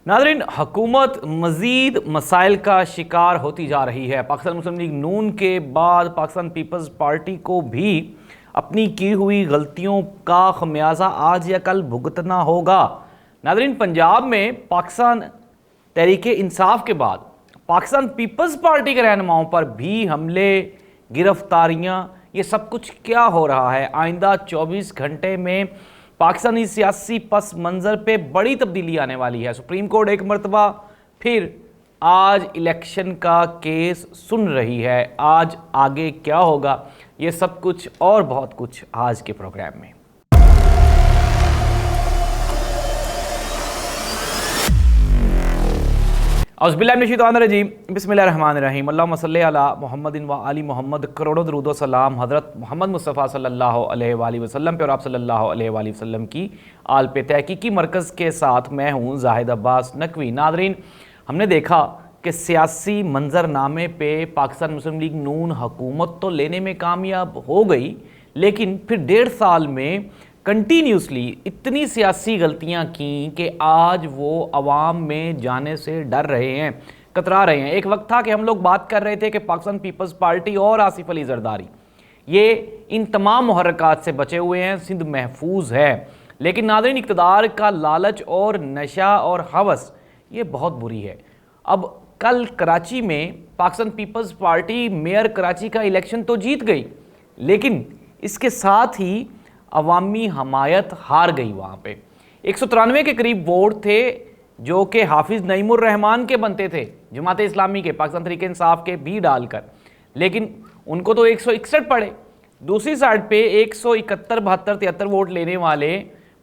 नाज़रीन, हुकूमत मज़ीद मसाइल का शिकार होती जा रही है। पाकिस्तान मुस्लिम लीग नून के बाद पाकिस्तान पीपल्स पार्टी को भी अपनी की हुई गलतियों का खमियाजा आज या कल भुगतना होगा। नाज़रीन, पंजाब में पाकिस्तान तहरीक इंसाफ के बाद पाकिस्तान पीपल्स पार्टी के रहनुमाओं पर भी हमले, गिरफ्तारियाँ, ये सब कुछ क्या हो रहा है? आइंदा 24 घंटे में पाकिस्तानी सियासी पस मंज़र पे बड़ी तब्दीली आने वाली है। सुप्रीम कोर्ट एक मरतबा फिर आज इलेक्शन का केस सुन रही है। आज आगे क्या होगा, ये सब कुछ और बहुत कुछ आज के प्रोग्राम में। औज़ुबिल्लाहिमिनश्शैतानिर्रजीम, बिस्मिल्लाहिर्रहमानिर्रहीम। अल्लाहुम्मा सल्लि अला मुहम्मदिन व आलि मुहम्मद। करोड़ों दरूद व सलाम हज़रत मोहम्मद मुस्तफ़ा सल्लल्लाहु अलैहि वसल्लम पे और आप सल्लल्लाहु अलैहि वसल्लम की आल पे। तहकीकी मरकज़ के साथ मैं हूँ ज़ाहिद अब्बास नकवी। नाज़रीन, हमने देखा कि सियासी मंजरनामे पे पाकिस्तान मुस्लिम लीग नून हुकूमत तो लेने में कामयाब हो गई, लेकिन फिर 1.5 साल में कंटिन्यूसली इतनी सियासी गलतियां की कि आज वो अवाम में जाने से डर रहे हैं, कतरा रहे हैं। एक वक्त था कि हम लोग बात कर रहे थे कि पाकिस्तान पीपल्स पार्टी और आसिफ अली जरदारी ये इन तमाम मुहर्रकात से बचे हुए हैं, सिंध महफूज है। लेकिन नाज़रीन, इक़्तिदार का लालच और नशा और हवस ये बहुत बुरी है। अब कल कराची में Pakistan Peoples Party mayor Karachi का इलेक्शन तो जीत गई, लेकिन इसके साथ ही अवामी हमायत हार गई। वहाँ पे 193 के करीब वोट थे जो कि हाफिज़ नईमुर रहमान के बनते थे, जमात इस्लामी के, पाकिस्तान तहरीक इंसाफ के भी डालकर, लेकिन उनको तो 161 पड़े। दूसरी साइड पे 171, 72, 73 वोट लेने वाले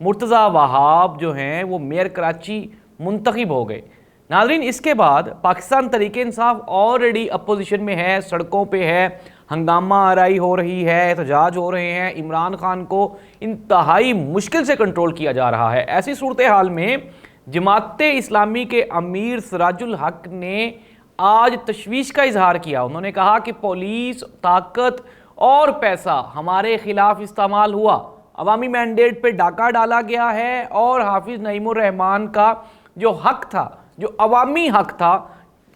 मुर्तज़ा वहाब जो हैं वो मेयर कराची मुंतखब हो गए। नाज़रीन, इसके बाद पाकिस्तान तहरीक इंसाफ ऑलरेडी अपोजिशन में है, सड़कों पे है, हंगामा आराई हो रही है, एहतजाज हो रहे हैं। इमरान खान को इंतहाई मुश्किल से कंट्रोल किया जा रहा है। ऐसी सूरत हाल में जमात इस्लामी के अमीर सिराजुल हक ने आज तशवीश का इजहार किया। उन्होंने कहा कि पुलिस, ताकत और पैसा हमारे खिलाफ इस्तेमाल हुआ, अवामी मैंडेट पे डाका डाला गया है और हाफिज़ नईमुर रहमान का जो हक था, जो अवामी हक था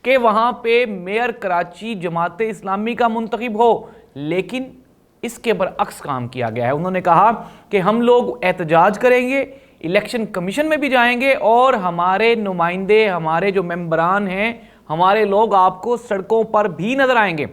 कि वहाँ पे मेयर कराची जमात इस्लामी का मुंतखब हो, लेकिन इसके बरअक्स काम किया गया है। उन्होंने कहा कि हम लोग एहतजाज करेंगे, इलेक्शन कमीशन में भी जाएंगे और हमारे नुमाइंदे, हमारे जो मेंबरान हैं, हमारे लोग आपको सड़कों पर भी नज़र आएंगे।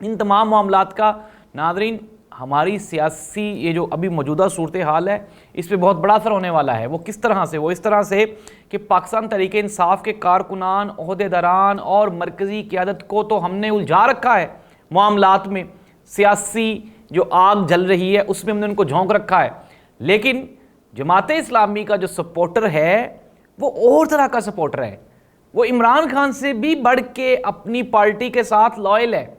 इन तमाम मामलात का नाज़रीन हमारी सियासी ये जो अभी मौजूदा सूरत हाल है इस पर बहुत बड़ा असर होने वाला है। वो किस तरह से? वो इस तरह से कि पाकिस्तान तहरीक इंसाफ के कारकुनान, ओहदेदारान और मरकज़ी क़यादत को तो हमने उलझा रखा है मामलात में। सियासी जो आग जल रही है उसमें हमने उनको झोंक रखा है, लेकिन जमात इस्लामी का जो सपोर्टर है वो और तरह का सपोर्टर है। वो इमरान खान से भी बढ़ के अपनी पार्टी के साथ लॉयल है।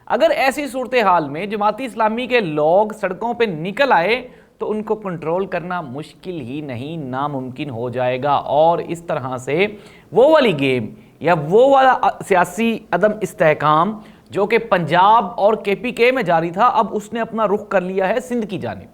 अगर ऐसी सूरत हाल में जमाती इस्लामी के लोग सड़कों पे निकल आए तो उनको कंट्रोल करना मुश्किल ही नहीं, नामुमकिन हो जाएगा। और इस तरह से वो वाली गेम या वो वाला सियासी अदम इस्तेहकाम जो कि पंजाब और KPK में जारी था, अब उसने अपना रुख कर लिया है सिंध की जानिब।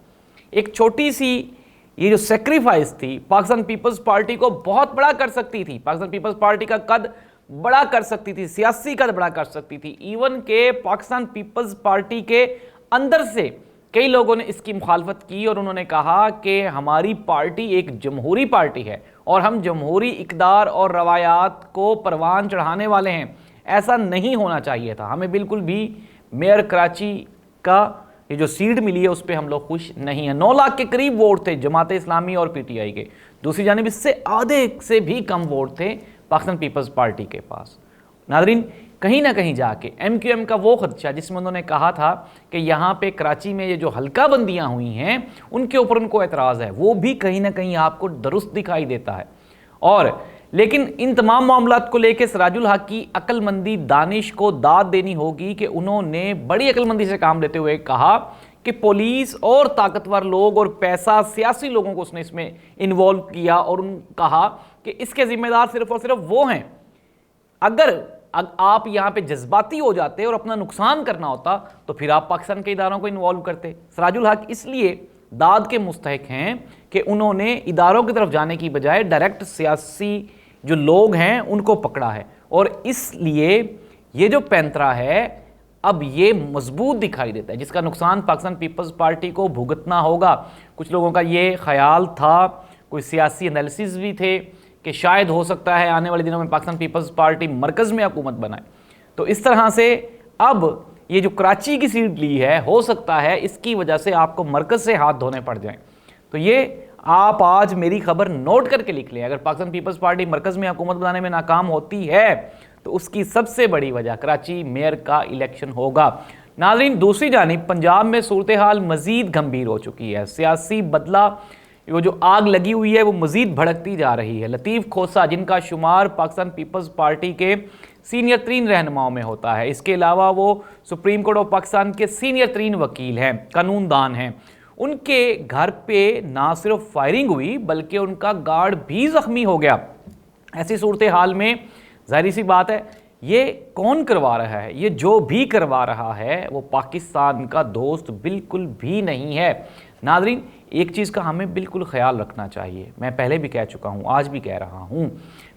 एक छोटी सी ये जो सेक्रीफाइस थी पाकिस्तान पीपल्स पार्टी को बहुत बड़ा कर सकती थी। पाकिस्तान पीपल्स पार्टी का कद बड़ा कर सकती थी, सियासी कद बड़ा कर सकती थी। इवन के पाकिस्तान पीपल्स पार्टी के अंदर से कई लोगों ने इसकी मुखालफत की और उन्होंने कहा कि हमारी पार्टी एक जमहूरी पार्टी है और हम जमहूरी इक़्तिदार और रवायात को परवान चढ़ाने वाले हैं। ऐसा नहीं होना चाहिए था। हमें बिल्कुल भी मेयर कराची का ये जो सीट मिली है उस पर हम लोग खुश नहीं हैं। 9 लाख के करीब वोट थे जमात इस्लामी और PTI के। दूसरी जानिब इससे आधे से भी कम वोट थे पाकिस्तान पीपल्स पार्टी के पास। नाज़रीन, कहीं ना कहीं जाके MQM का वो खदशा जिसमें उन्होंने कहा था कि यहाँ पे कराची में ये जो हल्का बंदियाँ हुई हैं उनके ऊपर उनको एतराज़ है, वो भी कहीं ना कहीं आपको दुरुस्त दिखाई देता है। और लेकिन इन तमाम मामलात को लेकर सिराजुल हक की अक्लमंदी, दानिश को दाद देनी होगी कि उन्होंने बड़ी अक्लमंदी से काम लेते हुए कहा कि पुलिस और ताकतवर लोग और पैसा, सियासी लोगों को उसने इसमें इन्वॉल्व किया और कहा कि इसके जिम्मेदार सिर्फ और सिर्फ वो हैं। अगर आप यहाँ पे जज्बाती हो जाते और अपना नुकसान करना होता तो फिर आप पाकिस्तान के इदारों को इन्वॉल्व करते। सिराजुल हक इसलिए दाद के मुस्तहिक हैं कि उन्होंने इदारों की तरफ जाने की बजाय डायरेक्ट सियासी जो लोग हैं उनको पकड़ा है, और इसलिए ये जो पैंतरा है अब ये मजबूत दिखाई देता है, जिसका नुकसान पाकिस्तान पीपल्स पार्टी को भुगतना होगा। कुछ लोगों का ये ख्याल था, कोई सियासी एनालिसिस भी थे कि शायद हो सकता है आने वाले दिनों में पाकिस्तान पीपल्स पार्टी मरकज़ में हुकूमत बनाए। तो इस तरह से अब ये जो कराची की सीट ली है, हो सकता है इसकी वजह से आपको मरकज़ से हाथ धोने पड़ जाएं। तो ये आप आज मेरी खबर नोट करके लिख लें, अगर पाकिस्तान पीपल्स पार्टी मरकज़ में हुकूमत बनाने में नाकाम होती है तो उसकी सबसे बड़ी वजह कराची मेयर का इलेक्शन होगा। नाज़रीन, दूसरी जानिब पंजाब में सूरत हाल मज़ीद गंभीर हो चुकी है। सियासी बदला, वो जो आग लगी हुई है वो मज़ीद भड़कती जा रही है। लतीफ़ खोसा, जिनका शुमार पाकिस्तान पीपल्स पार्टी के सीनियर तरीन रहनुमाओं में होता है, इसके अलावा वो सुप्रीम कोर्ट ऑफ पाकिस्तान के सीनियर तरीन वकील हैं, कानूनदान हैं, उनके घर पे ना सिर्फ फायरिंग हुई बल्कि उनका गार्ड भी ज़ख्मी हो गया। ऐसी सूरत हाल में जाहिर सी बात है ये कौन करवा रहा है, ये जो भी करवा रहा है वो पाकिस्तान का दोस्त बिल्कुल भी नहीं है। नाज़रीन, एक चीज़ का हमें बिल्कुल ख्याल रखना चाहिए, मैं पहले भी कह चुका हूँ, आज भी कह रहा हूँ,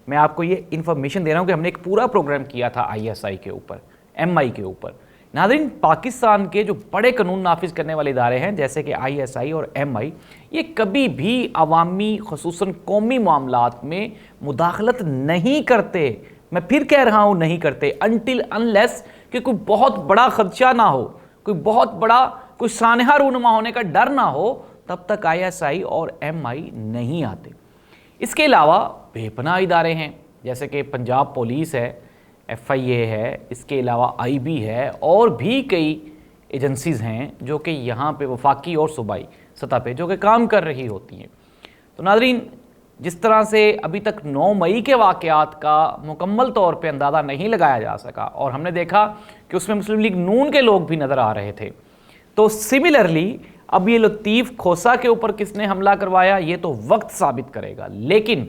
मैं आपको ये इन्फॉर्मेशन दे रहा हूँ कि हमने एक पूरा प्रोग्राम किया था ISI के ऊपर, MI के ऊपर। नाज़रीन, पाकिस्तान के जो बड़े कानून नाफिज करने वाले इदारे हैं जैसे कि ISI और MI, ये कभी भी अवामी ख़ुसूसन कौमी मामलात में मुदाखलत नहीं करते। मैं फिर कह रहा हूँ, नहीं करते, अनटिल अनलेस कि कोई बहुत बड़ा खदशा ना हो, कोई बहुत बड़ा कोई सानहा रूनुमा होने का डर ना हो, तब तक ISI और MI नहीं आते। इसके अलावा बेपनाह इदारे हैं जैसे कि पंजाब पुलिस है, FIA है, इसके अलावा IB है, और भी कई एजेंसीज़ हैं जो कि यहाँ पे वफाकी और सूबाई सतह पे जो कि काम कर रही होती हैं। तो नाज़रीन, जिस तरह से अभी तक 9 मई के वाक़यात का मुकम्मल तौर पे अंदाज़ा नहीं लगाया जा सका, और हमने देखा कि उसमें मुस्लिम लीग नून के लोग भी नज़र आ रहे थे, तो सिमिलरली अब ये लतीफ़ खोसा के ऊपर किसने हमला करवाया ये तो वक्त साबित करेगा, लेकिन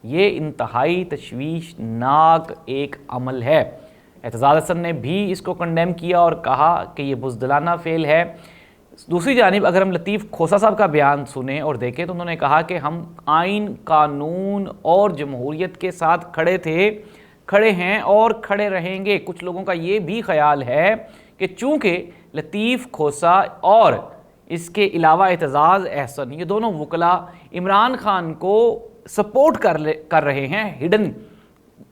ये इंतहाई तशवीशनाक एक अमल है। एतजाज़ हसन ने भी इसको कंडेम किया और कहा कि ये बुज़दिलाना फेल है। दूसरी जानिब अगर हम लतीफ़ खोसा साहब का बयान सुने और देखें तो उन्होंने कहा कि हम आइन, कानून और जमहूरियत के साथ खड़े थे, खड़े हैं और खड़े रहेंगे। कुछ लोगों का ये भी ख्याल है कि चूँकि लतीफ़ खोसा और इसके अलावा एतजाज़ अहसन, ये दोनों वकला इमरान खान को सपोर्ट कर रहे हैं हिडन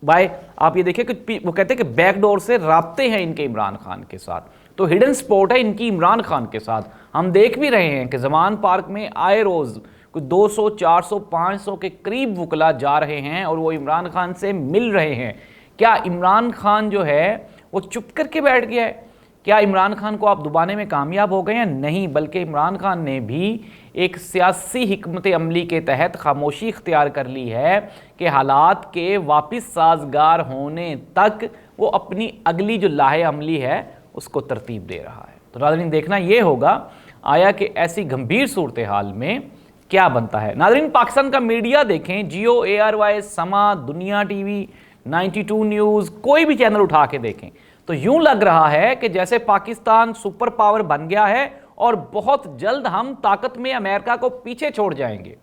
बाय, आप ये देखिए कि वो कहते हैं कि बैकडोर से राब्ते हैं इनके इमरान खान के साथ, तो हिडन सपोर्ट है इनकी इमरान खान के साथ। हम देख भी रहे हैं कि ज़मान पार्क में आए रोज़ कुछ 200, 400, 500 के करीब वकला जा रहे हैं और वो इमरान खान से मिल रहे हैं। क्या इमरान खान जो है वो चुप करके बैठ गया है? क्या इमरान खान को आप दबाने में कामयाब हो गए हैं? नहीं, बल्कि इमरान खान ने भी एक सियासी हिकमत अमली के तहत खामोशी इख्तियार कर ली है कि हालात के वापस साजगार होने तक वो अपनी अगली जो लाहे अमली है उसको तरतीब दे रहा है। तो नाज़रीन, देखना ये होगा आया कि ऐसी गंभीर सूरत हाल में क्या बनता है। नाज़रीन, पाकिस्तान का मीडिया देखें, जियो, ARY, समा, दुनिया TV, 92 न्यूज़, कोई भी चैनल उठा के देखें तो यूं लग रहा है कि जैसे पाकिस्तान सुपर पावर बन गया है और बहुत जल्द हम ताकत में अमेरिका को पीछे छोड़ जाएंगे,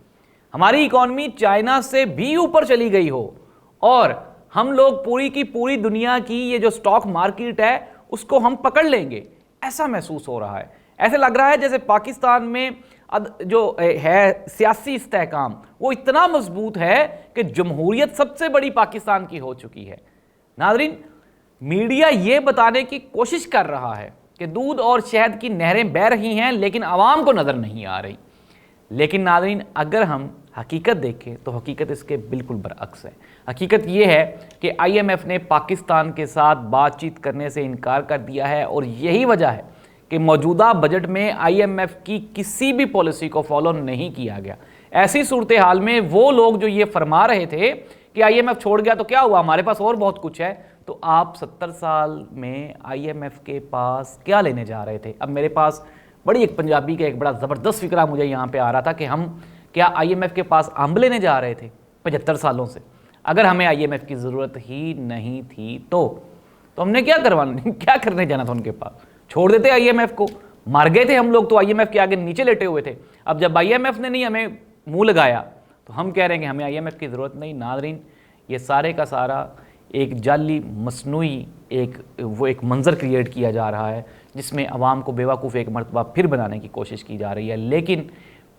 हमारी इकॉनमी चाइना से भी ऊपर चली गई हो और हम लोग पूरी की पूरी दुनिया की ये जो स्टॉक मार्केट है उसको हम पकड़ लेंगे, ऐसा महसूस हो रहा है। ऐसे लग रहा है जैसे पाकिस्तान में जो है सियासी इस्तेहकाम वो इतना मजबूत है कि जमहूरियत सबसे बड़ी पाकिस्तान की हो चुकी है। नाज़रीन, मीडिया ये बताने की कोशिश कर रहा है कि दूध और शहद की नहरें बह रही हैं लेकिन आवाम को नज़र नहीं आ रही। लेकिन नाज़रीन, अगर हम हकीकत देखें तो हकीकत इसके बिल्कुल बरअक्स है। हकीकत ये है कि IMF ने पाकिस्तान के साथ बातचीत करने से इनकार कर दिया है और यही वजह है कि मौजूदा बजट में IMF की किसी भी पॉलिसी को फॉलो नहीं किया गया। ऐसी सूरत हाल में वो लोग जो ये फरमा रहे थे कि IMF छोड़ गया तो क्या हुआ, हमारे पास और बहुत कुछ है, तो आप 70 साल में IMF के पास क्या लेने जा रहे थे? अब मेरे पास बड़ी एक पंजाबी का एक बड़ा ज़बरदस्त फिक्रा मुझे यहाँ पे आ रहा था कि हम क्या IMF के पास अम्ब लेने जा रहे थे 75 सालों से? अगर हमें IMF की ज़रूरत ही नहीं थी तो हमने क्या क्या करने जाना था उनके पास? छोड़ देते IMF को, मर गए थे हम लोग तो IMF के आगे नीचे लेटे हुए थे। अब जब IMF ने नहीं हमें मुँह लगाया तो हम कह रहे हैं कि हमें IMF की ज़रूरत नहीं। नाज़रीन, ये सारे का सारा एक जाली मसनूई एक मंज़र क्रिएट किया जा रहा है जिसमें अवाम को बेवकूफ़ एक मरतबा फिर बनाने की कोशिश की जा रही है। लेकिन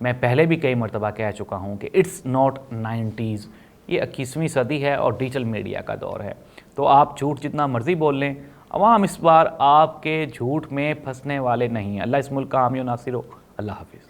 मैं पहले भी कई मरतबा कह चुका हूँ कि इट्स नॉट 90s, ये 21वीं सदी है और डिजिटल मीडिया का दौर है। तो आप झूठ जितना मर्ज़ी बोल लें, अवाम इस बार आपके झूठ में फंसने वाले नहीं हैं। अल्लाह इस मुल्क का हामी और नासिर हो। अल्लाह हाफिज़।